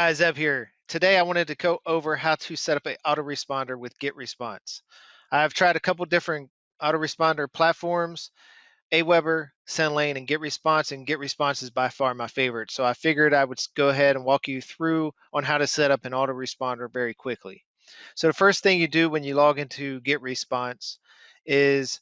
Guys, Eb here. Today I wanted to go over how to set up an autoresponder with GetResponse. I've tried a couple different autoresponder platforms, Aweber, SendLane, and GetResponse, and GetResponse is by far my favorite. So I figured I would go ahead and walk you through on how to set up an autoresponder very quickly. So the first thing you do when you log into GetResponse is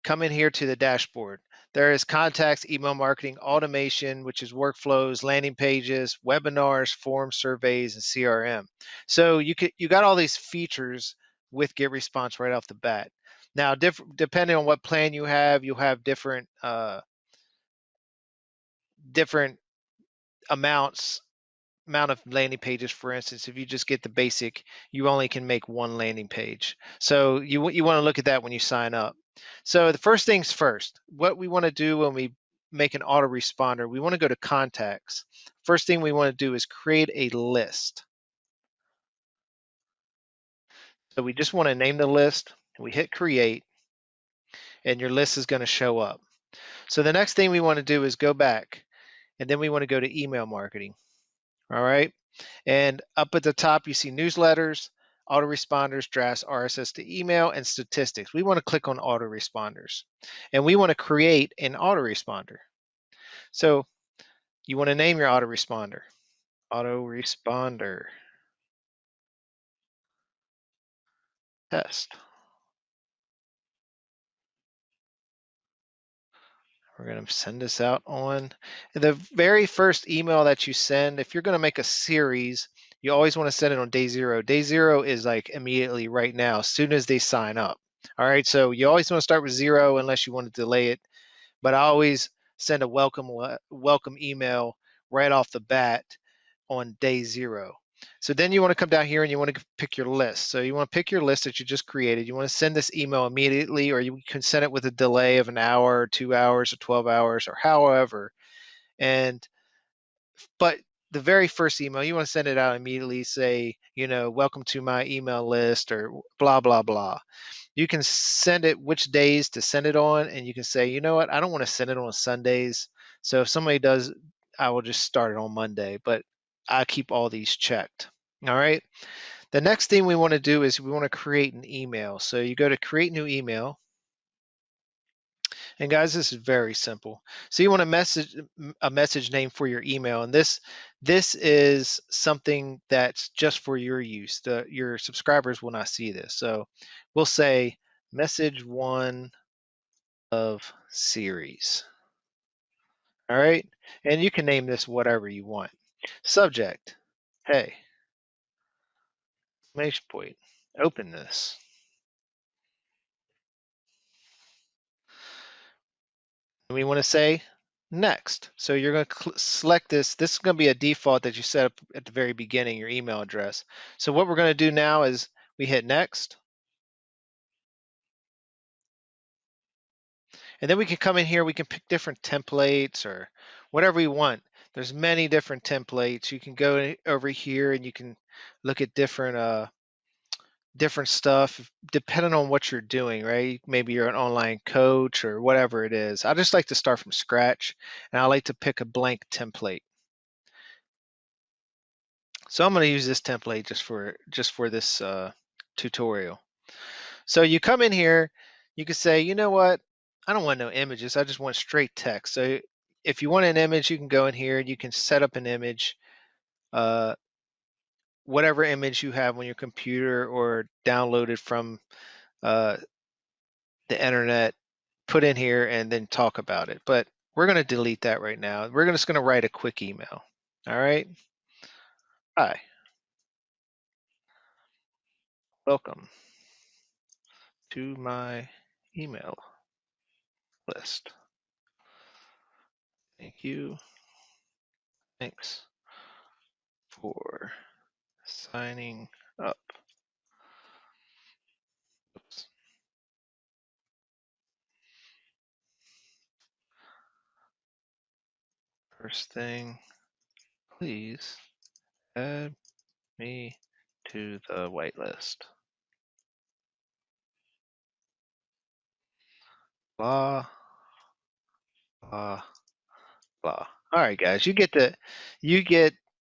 come in here to the dashboard. There is contacts, email marketing, automation, which is workflows, landing pages, webinars, forms, surveys, and CRM. So you got all these features with GetResponse right off the bat. Now, depending on what plan you have, you'll have different different amount of landing pages. For instance, if you just get the basic, you only can make one landing page. So you want to look at that when you sign up. So the first things first, what we want to do when we make an autoresponder, we want to go to contacts. First thing we want to do is create a list. So we just want to name the list. We hit create, and your list is going to show up. So the next thing we want to do is go back, and then we want to go to email marketing. All right. And up at the top, you see newsletters, autoresponders, drafts, RSS to email, and statistics. We want to click on autoresponders, and we want to create an autoresponder. So you want to name your autoresponder. Autoresponder test. We're going to send this out on the very first email that you send. If you're going to make a series, you always want to send it on day 0. Day 0 is like immediately right now, as soon as they sign up. All right, so you always want to start with 0 unless you want to delay it. But I always send a welcome email right off the bat on day 0. So then you want to come down here and you want to pick your list. So you want to pick your list that you just created. You want to send this email immediately, or you can send it with a delay of an hour, or 2 hours, or 12 hours, or however. But the very first email, you want to send it out immediately. Say, welcome to my email list, or blah, blah, blah. You can send it which days to send it on, and you can say, you know what, I don't want to send it on Sundays. So if somebody does, I will just start it on Monday, but I keep all these checked. All right. The next thing we want to do is we want to create an email. So you go to create new email. And guys, this is very simple. So you want a message name for your email, and this is something that's just for your use. Your subscribers will not see this. So we'll say message 1 of series. All right, and you can name this whatever you want. Subject: hey, exclamation point, open this. And we want to say next. So you're going to select this. This is going to be a default that you set up at the very beginning, your email address. So what we're going to do now is we hit next. And then we can come in here, we can pick different templates or whatever we want. There's many different templates. You can go over here and you can look at different stuff depending on what you're doing, right? Maybe you're an online coach or whatever it is. I just like to start from scratch, and I like to pick a blank template. So I'm going to use this template just for this tutorial. So you come in here, you can say, you know what, I don't want no images, I just want straight text. So if you want an image, you can go in here and you can set up an image, whatever image you have on your computer or downloaded from the internet, put in here and then talk about it. But we're going to delete that right now. We're just going to write a quick email. All right. Hi. Welcome to my email list. Thank you. Thanks for signing up. Oops. First thing, please add me to the whitelist. Blah, blah, blah. All right, guys, you get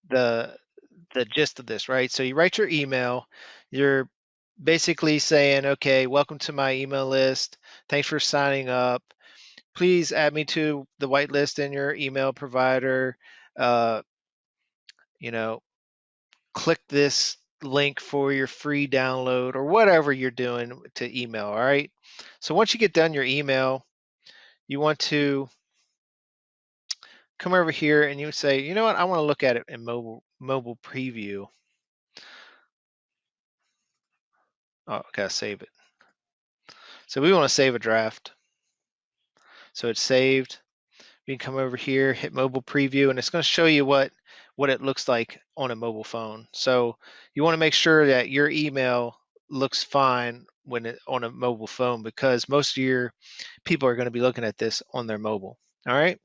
the gist of this, right? So you write your email, you're basically saying, okay, welcome to my email list. Thanks for signing up. Please add me to the whitelist in your email provider. Uh, you know, click this link for your free download or whatever you're doing to email. All right. So once you get done your email, you want to come over here and you say, you know what, I want to look at it in mobile preview. Oh, gotta save it. So we want to save a draft. So it's saved. You can come over here, hit mobile preview, and it's going to show you what it looks like on a mobile phone. So you want to make sure that your email looks fine when on a mobile phone, because most of your people are going to be looking at this on their mobile. All right.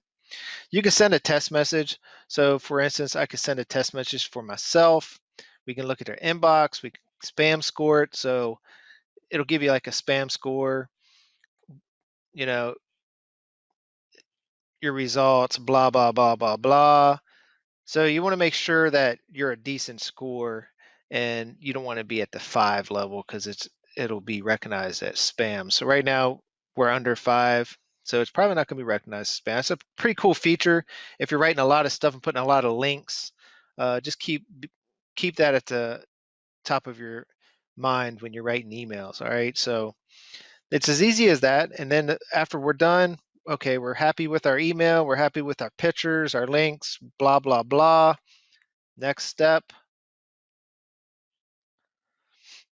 You can send a test message. So for instance, I could send a test message for myself. We can look at their inbox. We can spam score it. So it'll give you like a spam score, you know, your results, blah, blah, blah, blah, blah. So you want to make sure that you're a decent score, and you don't want to be at the 5 level because it'll be recognized as spam. So right now we're under 5. So it's probably not going to be recognized as spam. It's a pretty cool feature. If you're writing a lot of stuff and putting a lot of links, just keep that at the top of your mind when you're writing emails. All right. So it's as easy as that. And then after we're done, okay, we're happy with our email, we're happy with our pictures, our links, blah, blah, blah. Next step,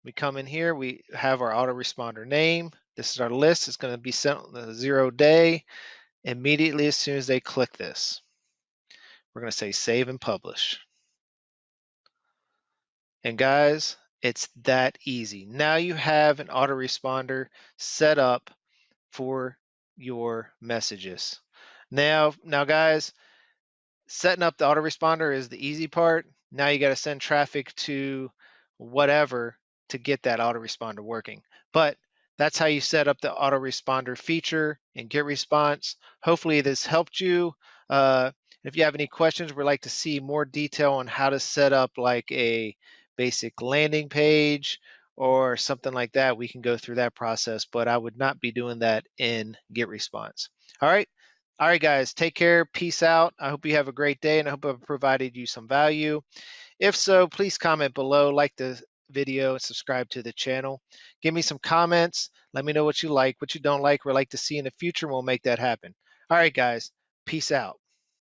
we come in here, we have our autoresponder name. This is our list. It's going to be sent on the 0 day. Immediately as soon as they click this, we're going to say save and publish. And guys, it's that easy. Now you have an autoresponder set up for your messages. Now guys, setting up the autoresponder is the easy part. Now you got to send traffic to whatever to get that autoresponder working. But that's how you set up the autoresponder feature in GetResponse. Hopefully this helped you. If you have any questions, we'd like to see more detail on how to set up like a basic landing page or something like that, we can go through that process, but I would not be doing that in GetResponse. All right. All right, guys, take care. Peace out. I hope you have a great day, and I hope I've provided you some value. If so, please comment below, like the video, and subscribe to the channel. Give me some comments. Let me know what you like, what you don't like, or like to see in the future, and we'll make that happen. All right, guys, peace out.